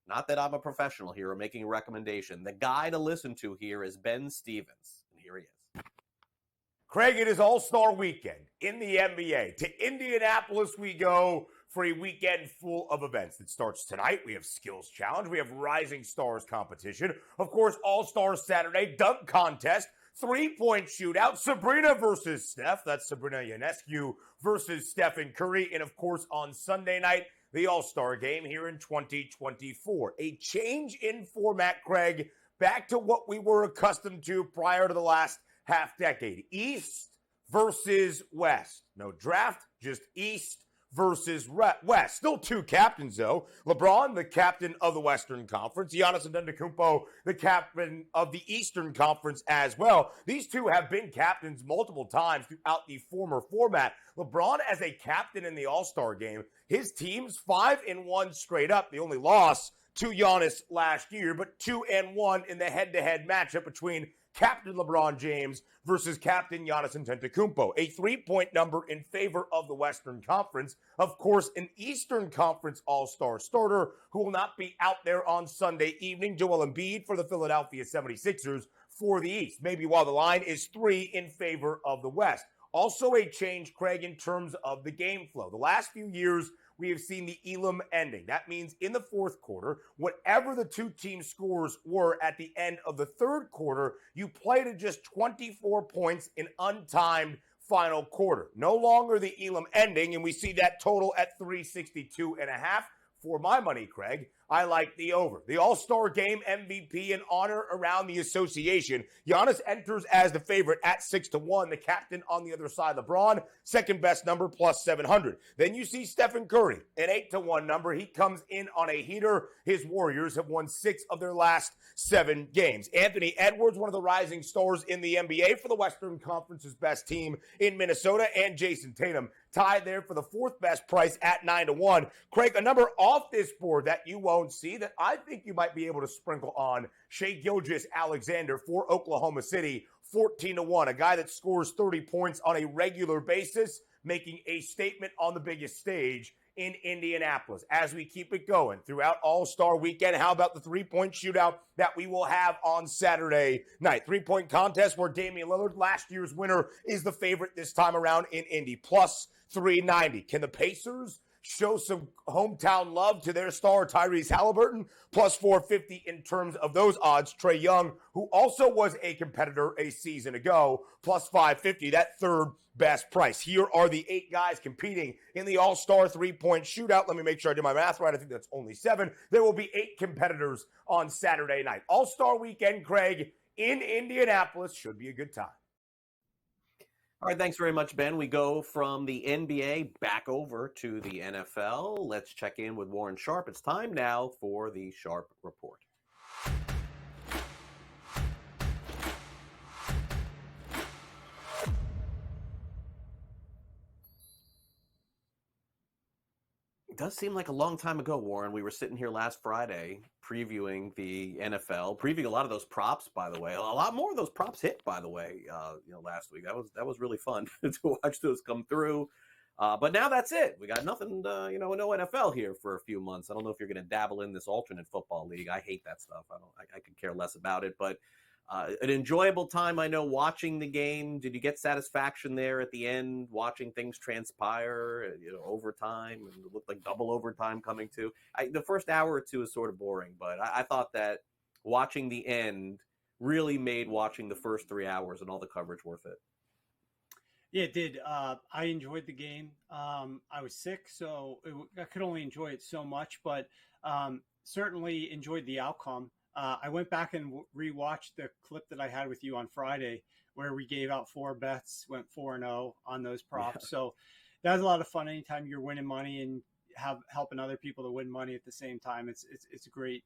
not that I'm a professional here or making a recommendation, the guy to listen to here is Ben Stevens. And here he is. Craig, it is All-Star Weekend in the NBA. To Indianapolis we go for a weekend full of events. It starts tonight. We have Skills Challenge. We have Rising Stars competition. Of course, All-Star Saturday, dunk contest, three-point shootout, Sabrina versus Steph. That's Sabrina Ionescu versus Stephen Curry. And, of course, on Sunday night, the All-Star Game here in 2024. A change in format, Craig, back to what we were accustomed to prior to the last half-decade. East versus West. No draft, just East versus West. Still two captains, though. LeBron, the captain of the Western Conference. Giannis Antetokounmpo, the captain of the Eastern Conference as well. These two have been captains multiple times throughout the former format. LeBron as a captain in the All-Star Game. His team's 5-1 straight up. The only loss to Giannis last year, but 2-1 in the head-to-head matchup between Captain LeBron James versus Captain Giannis Antetokounmpo. A 3-point number in favor of the Western Conference. Of course, an Eastern Conference All-Star starter who will not be out there on Sunday evening. Joel Embiid for the Philadelphia 76ers for the East. Maybe while the line is 3 in favor of the West. Also a change, Craig, in terms of the game flow. The last few years, we have seen the Elam ending. That means in the fourth quarter, whatever the two-team scores were at the end of the third quarter, you play to just 24 points in untimed final quarter. No longer the Elam ending, and we see that total at 362.5. For my money, Craig, I like the over. The All-Star Game MVP and honor around the association. Giannis enters as the favorite at 6-1. The captain on the other side, LeBron, second best number, plus 700. Then you see Stephen Curry, an 8-1 number. He comes in on a heater. His Warriors have won 6 of their last 7 games. Anthony Edwards, one of the rising stars in the NBA for the Western Conference's best team in Minnesota, and Jason Tatum tied there for the fourth best price at 9-1. Craig, a number off this board that you won't see that I think you might be able to sprinkle on, Shai Gilgeous-Alexander for Oklahoma City, 14-1, a guy that scores 30 points on a regular basis, making a statement on the biggest stage in Indianapolis. As we keep it going throughout All-Star Weekend, how about the three-point shootout that we will have on Saturday night? Three-point contest where Damian Lillard, last year's winner, is the favorite this time around in Indy, plus 390. Can the Pacers show some hometown love to their star Tyrese Halliburton? Plus 450 in terms of those odds. Trae Young, who also was a competitor a season ago, plus 550, that third best price. Here are the 8 guys competing in the All-Star three-point shootout. Let me make sure I did my math right. I think that's only 7. There will be 8 competitors on Saturday night. All-Star Weekend, Craig, in Indianapolis. Should be a good time. All right, thanks very much, Ben. We go from the NBA back over to the NFL. Let's check in with Warren Sharp. It's time now for the Sharp Report. It does seem like a long time ago, Warren. We were sitting here last Friday previewing the NFL, previewing a lot of those props, by the way. A lot more of those props hit, by the way, last week. That was really fun to watch those come through. But now that's it. We got nothing, no NFL here for a few months. I don't know if you're going to dabble in this alternate football league. I hate that stuff. I could care less about it. But an enjoyable time, I know, watching the game. Did you get satisfaction there at the end, watching things transpire, overtime, and it looked like double overtime coming to? The first hour or two is sort of boring, but I thought that watching the end really made watching the first 3 hours and all the coverage worth it. Yeah, it did. I enjoyed the game. I was sick, so I could only enjoy it so much, but certainly enjoyed the outcome. I went back and rewatched the clip that I had with you on Friday where we gave out 4 bets, went 4-0 on those props. Yeah. So that was a lot of fun. Anytime you're winning money and helping other people to win money at the same time, it's a great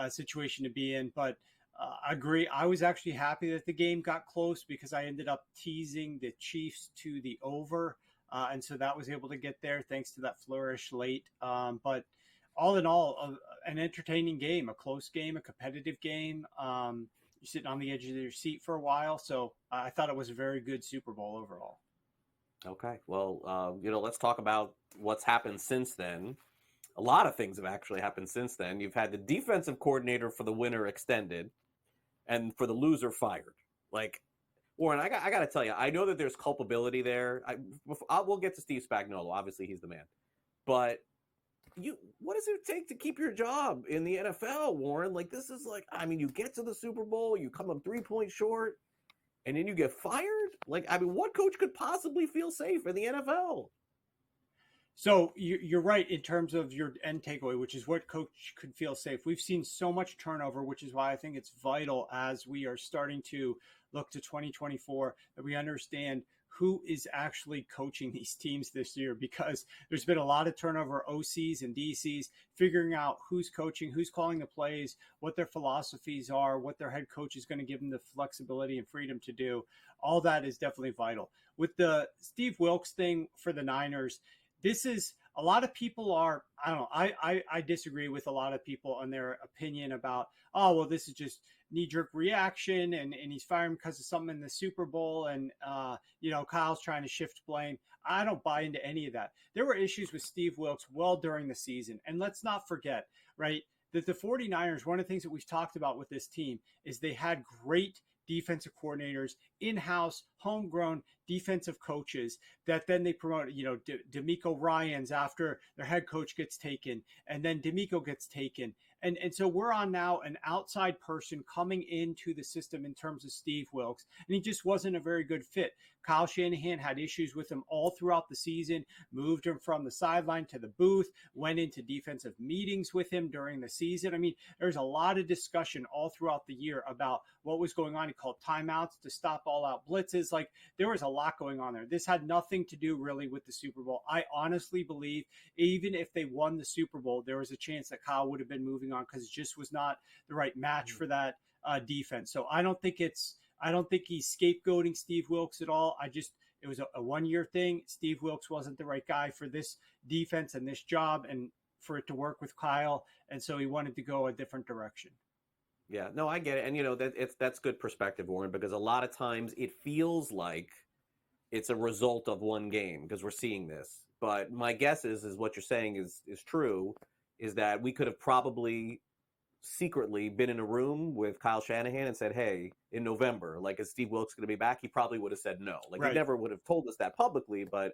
situation to be in. But I agree. I was actually happy that the game got close because I ended up teasing the Chiefs to the over. And so that was able to get there thanks to that flourish late. But all in all, an entertaining game, a close game, a competitive game. You're sitting on the edge of your seat for a while. So I thought it was a very good Super Bowl overall. Okay. Well, let's talk about what's happened since then. A lot of things have actually happened since then. You've had the defensive coordinator for the winner extended and for the loser fired. Like, Warren, I got to tell you, I know that there's culpability there. We'll get to Steve Spagnuolo. Obviously, he's the man. But what does it take to keep your job in the NFL, Warren? Like, this is like, I mean, you get to the Super Bowl, you come up 3 points short, and then you get fired? Like, I mean, what coach could possibly feel safe in the NFL? So you're right in terms of your end takeaway, which is what coach could feel safe. We've seen so much turnover, which is why I think it's vital as we are starting to look to 2024 that we understand who is actually coaching these teams this year, because there's been a lot of turnover, OCs and DCs, figuring out who's coaching, who's calling the plays, what their philosophies are, what their head coach is going to give them the flexibility and freedom to do. All that is definitely vital. With the Steve Wilks thing for the Niners, this is a lot of people are, I don't know, I disagree with a lot of people on their opinion about, oh, well, this is just knee-jerk reaction and he's firing because of something in the Super Bowl and, Kyle's trying to shift blame. I don't buy into any of that. There were issues with Steve Wilks well during the season. And let's not forget, right, that the 49ers, one of the things that we've talked about with this team is they had great defensive coordinators, in-house, homegrown defensive coaches that then they promoted, DeMeco Ryans after their head coach gets taken, and then DeMeco gets taken. And so we're on now an outside person coming into the system in terms of Steve Wilks, and he just wasn't a very good fit. Kyle Shanahan had issues with him all throughout the season, moved him from the sideline to the booth, went into defensive meetings with him during the season. I mean, there's a lot of discussion all throughout the year about what was going on. He called timeouts to stop all-out blitzes. Like, there was a lot going on there. This had nothing to do really with the Super Bowl. I honestly believe even if they won the Super Bowl, there was a chance that Kyle would have been moving on because it just was not the right match for that defense. So I don't think he's scapegoating Steve Wilks at all. It was a 1-year thing. Steve Wilks wasn't the right guy for this defense and this job and for it to work with Kyle. And so he wanted to go a different direction. Yeah, no, I get it. And, that's good perspective, Warren, because a lot of times it feels like it's a result of one game because we're seeing this. But my guess is what you're saying is true, is that we could have probably secretly been in a room with Kyle Shanahan and said, hey, in November, like, is Steve Wilks going to be back? He probably would have said no. Like, He never would have told us that publicly, but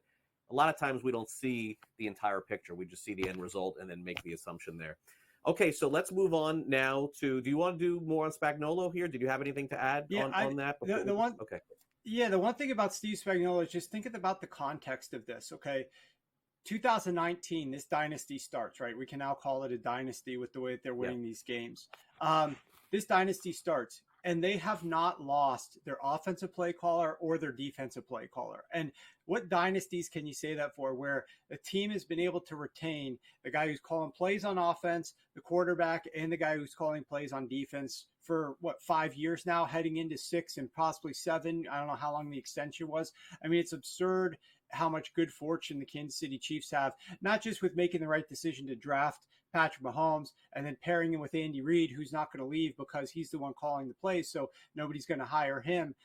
a lot of times we don't see the entire picture. We just see the end result and then make the assumption there. Okay, so let's move on now to, do you want to do more on Spagnuolo here? Did you have anything to add on that? Okay. Yeah, the one thing about Steve Spagnuolo is just think about the context of this, okay? 2019, this dynasty starts, right? We can now call it a dynasty with the way that they're winning these games. This dynasty starts, and they have not lost their offensive play caller or their defensive play caller. And what dynasties can you say that for, where the team has been able to retain the guy who's calling plays on offense, the quarterback, and the guy who's calling plays on defense for, 5 years now, heading into 6 and possibly 7. I don't know how long the extension was. I mean, it's absurd how much good fortune the Kansas City Chiefs have, not just with making the right decision to draft Patrick Mahomes and then pairing him with Andy Reid, who's not going to leave because he's the one calling the plays, so nobody's going to hire him.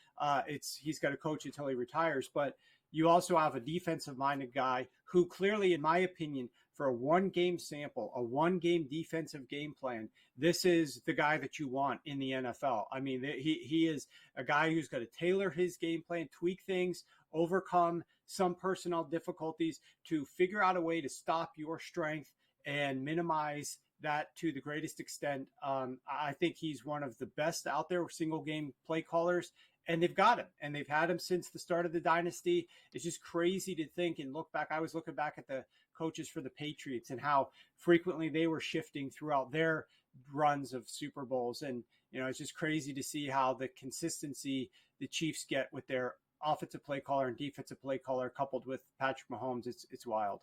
He's got to coach until he retires. But you also have a defensive-minded guy who clearly, in my opinion, for a one-game sample, a one-game defensive game plan, this is the guy that you want in the NFL. I mean, he is a guy who's going to tailor his game plan, tweak things, overcome some personnel difficulties to figure out a way to stop your strength and minimize that to the greatest extent. I think he's one of the best out there, single game play callers, and they've got him, and they've had him since the start of the dynasty. It's just crazy to think and look back. I was looking back at the coaches for the Patriots and how frequently they were shifting throughout their runs of Super Bowls. And, it's just crazy to see how the consistency the Chiefs get with their offensive play caller and defensive play caller coupled with Patrick Mahomes. It's wild.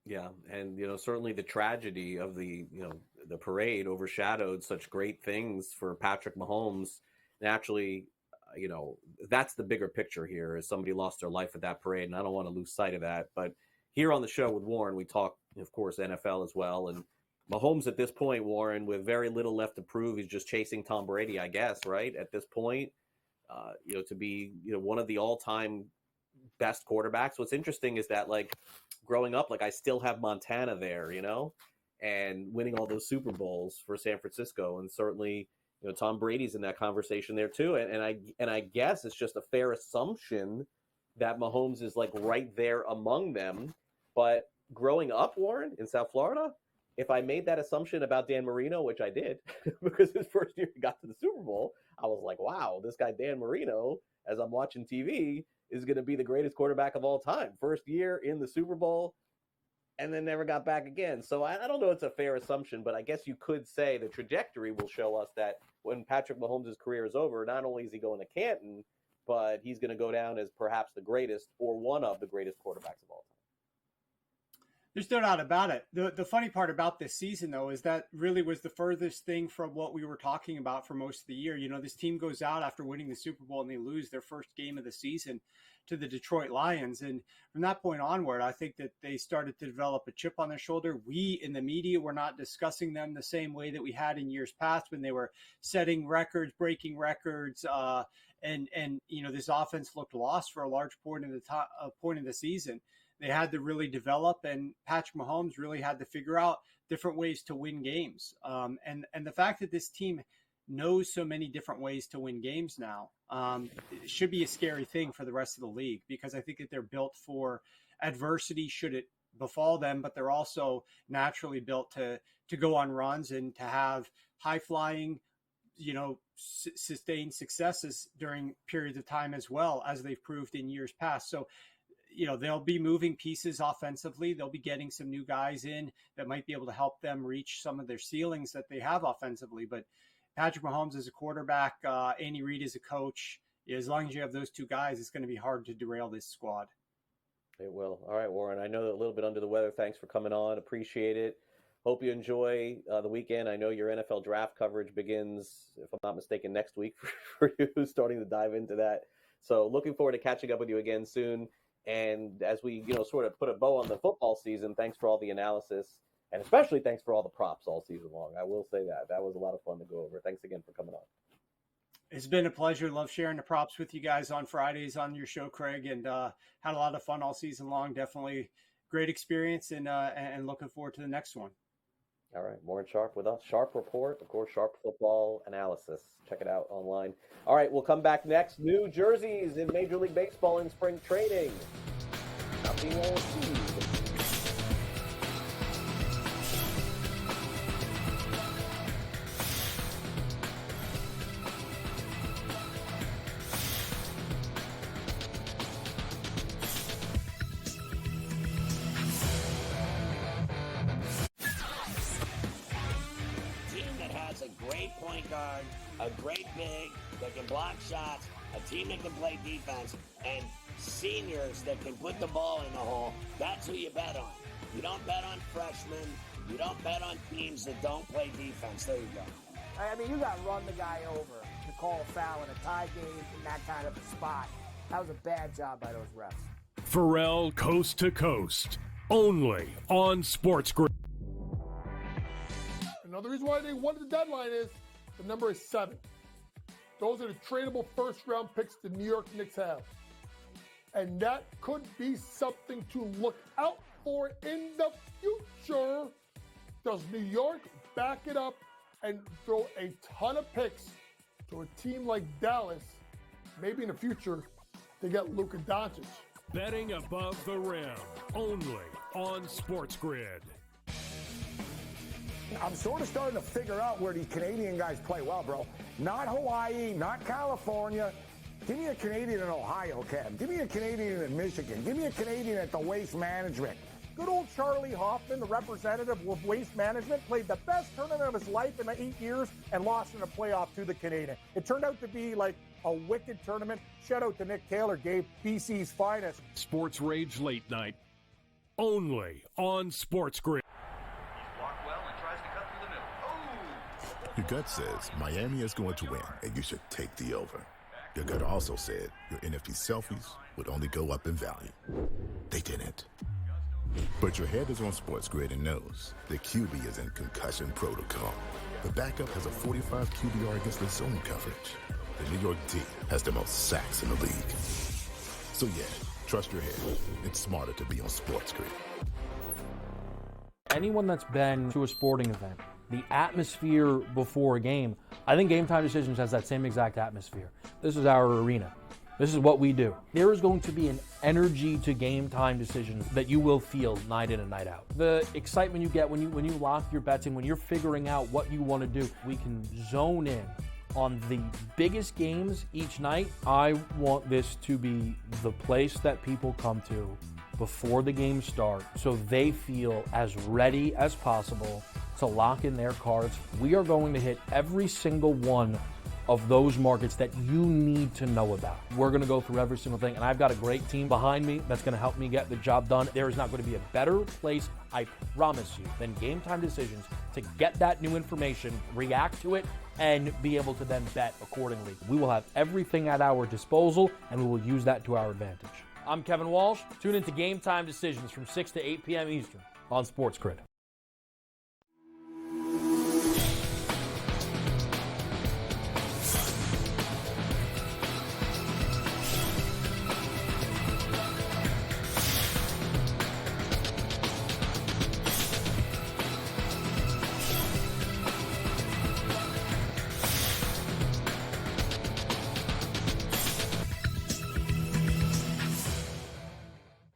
Yeah, and certainly the tragedy of the parade overshadowed such great things for Patrick Mahomes. Naturally, that's the bigger picture here, is somebody lost their life at that parade, and I don't want to lose sight of that. But here on the show with Warren, we talk, of course, NFL as well, and Mahomes at this point, Warren, with very little left to prove, he's just chasing Tom Brady, I guess, right? At this point, to be one of the all-time best quarterbacks. What's interesting is that, like, growing up, like, I still have Montana there, and winning all those Super Bowls for San Francisco, and certainly Tom Brady's in that conversation there too. And I guess it's just a fair assumption that Mahomes is like right there among them. But growing up, Warren, in South Florida, if I made that assumption about Dan Marino, which I did, because his first year he got to the Super Bowl, I was like, wow, this guy Dan Marino, as I'm watching TV, is going to be the greatest quarterback of all time. First year in the Super Bowl, and then never got back again. So I don't know it's a fair assumption, but I guess you could say the trajectory will show us that when Patrick Mahomes' career is over, not only is he going to Canton, but he's going to go down as perhaps the greatest or one of the greatest quarterbacks of all time. There's no doubt about it. The funny part about this season, though, is that really was the furthest thing from what we were talking about for most of the year. This team goes out after winning the Super Bowl and they lose their first game of the season to the Detroit Lions. And from that point onward, I think that they started to develop a chip on their shoulder. We in the media were not discussing them the same way that we had in years past when they were setting records, breaking records, and this offense looked lost for a large point of the season. They had to really develop, and Patrick Mahomes really had to figure out different ways to win games. And the fact that this team knows so many different ways to win games now it should be a scary thing for the rest of the league, because I think that they're built for adversity should it befall them, but they're also naturally built to go on runs and to have high-flying, sustained successes during periods of time as well, as they've proved in years past. So, they'll be moving pieces offensively. They'll be getting some new guys in that might be able to help them reach some of their ceilings that they have offensively. But Patrick Mahomes is a quarterback, Andy Reid is a coach. As long as you have those two guys, it's going to be hard to derail this squad. It will. All right, Warren, I know that a little bit under the weather. Thanks for coming on. Appreciate it. Hope you enjoy the weekend. I know your NFL draft coverage begins, if I'm not mistaken, next week for you, starting to dive into that. So looking forward to catching up with you again soon. And as we, sort of put a bow on the football season, thanks for all the analysis, and especially thanks for all the props all season long. I will say that was a lot of fun to go over. Thanks again for coming on. It's been a pleasure. Love sharing the props with you guys on Fridays on your show, Craig, and had a lot of fun all season long. Definitely great experience, and looking forward to the next one. All right, Warren Sharp with us. Sharp Report, of course, Sharp Football Analysis. Check it out online. All right, we'll come back next. New jerseys in Major League Baseball in spring training. Nothing will see. A great big that can block shots, a team that can play defense, and seniors that can put the ball in the hole. That's who you bet on. You don't bet on freshmen. You don't bet on teams that don't play defense. There you go. I mean, you got to run the guy over to call a foul in a tie game in that kind of a spot. That was a bad job by those refs. Pharrell Coast to Coast, only on SportsGrid. Another reason why they wanted the deadline is the number is 7. Those are the tradable first-round picks the New York Knicks have. And that could be something to look out for in the future. Does New York back it up and throw a ton of picks to a team like Dallas? Maybe in the future, they get Luka Doncic. Betting above the rim, only on SportsGrid. I'm sort of starting to figure out where these Canadian guys play well, bro. Not Hawaii, not California. Give me a Canadian in Ohio, Cam. Give me a Canadian in Michigan. Give me a Canadian at the Waste Management. Good old Charlie Hoffman, the representative of Waste Management, played the best tournament of his life in the 8 years and lost in a playoff to the Canadian. It turned out to be like a wicked tournament. Shout out to Nick Taylor, gave BC's finest. Sports Rage Late Night, only on SportsGrid. Your gut says Miami is going to win, and you should take the over. Your gut also said your NFT selfies would only go up in value. They didn't. But your head is on SportsGrid and knows the QB is in concussion protocol. The backup has a 45 QBR against the zone coverage. The New York D has the most sacks in the league. So yeah, trust your head. It's smarter to be on SportsGrid. Anyone that's been to a sporting event, the atmosphere before a game, I think Game Time Decisions has that same exact atmosphere. This is our arena. This is what we do. There is going to be an energy to Game Time Decisions that you will feel night in and night out. The excitement you get when you lock your bets in, when you're figuring out what you want to do, we can zone in on the biggest games each night. I want this to be the place that people come to before the games start so they feel as ready as possible to lock in their cards. We are going to hit every single one of those markets that you need to know about. We're going to go through every single thing, and I've got a great team behind me that's going to help me get the job done. There is not going to be a better place, I promise you, than Game Time Decisions to get that new information, react to it, and be able to then bet accordingly. We will have everything at our disposal, and we will use that to our advantage. I'm Kevin Walsh. Tune into Game Time Decisions from 6 to 8 p.m. Eastern on SportsGrid.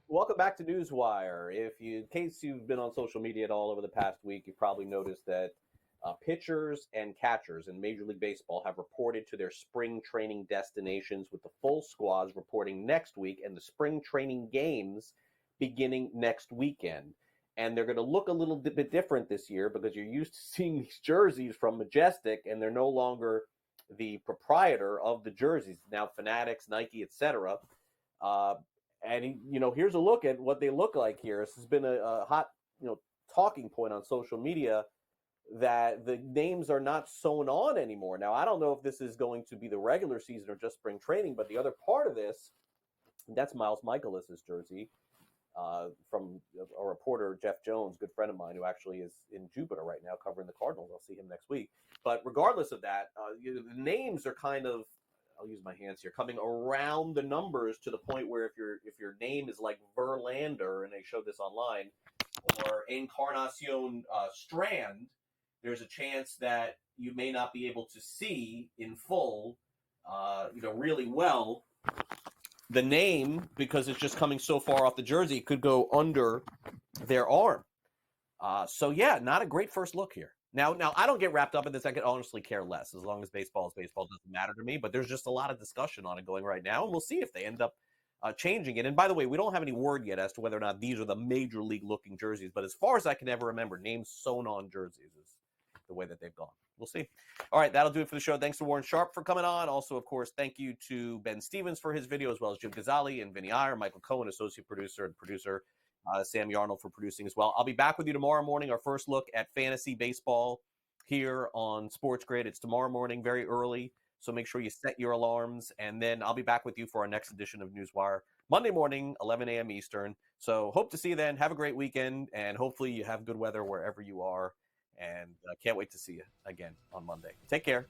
Welcome back to NewsWire. In case you've been on social media at all over the past week, you've probably noticed that pitchers and catchers in Major League Baseball have reported to their spring training destinations, with the full squads reporting next week and the spring training games beginning next weekend. And they're going to look a little bit different this year because you're used to seeing these jerseys from Majestic, and they're no longer the proprietor of the jerseys. Now Fanatics, Nike, etc. And here's a look at what they look like here. This has been a hot, talking point on social media, that the names are not sewn on anymore. Now, I don't know if this is going to be the regular season or just spring training, but the other part of this, that's Miles Michaelis's jersey from a reporter, Jeff Jones, good friend of mine, who actually is in Jupiter right now covering the Cardinals. I'll see him next week. But regardless of that, the names are kind of, I'll use my hands here, coming around the numbers to the point where if your name is like Verlander, and they showed this online, or Encarnacion Strand, there's a chance that you may not be able to see in full, really well, the name, because it's just coming so far off the jersey. It could go under their arm. So yeah, not a great first look here. Now, I don't get wrapped up in this. I could honestly care less. As long as baseball is baseball, it doesn't matter to me. But there's just a lot of discussion on it going right now, and we'll see if they end up changing it. And by the way, we don't have any word yet as to whether or not these are the major league looking jerseys. But as far as I can ever remember, names sewn on jerseys is the way that they've gone. We'll see. All right, that'll do it for the show. Thanks to Warren Sharp for coming on. Also, of course, thank you to Ben Stevens for his video, as well as Jim Gazzale and Vinnie Iyer, Michael Cohen, associate producer, and producer Sam Yarnold for producing as well. I'll be back with you tomorrow morning, our first look at fantasy baseball here on SportsGrid. It's tomorrow morning, very early, so make sure you set your alarms, and then I'll be back with you for our next edition of NewsWire, Monday morning, 11 a.m. Eastern. So hope to see you then. Have a great weekend, and hopefully you have good weather wherever you are, and can't wait to see you again on Monday. Take care.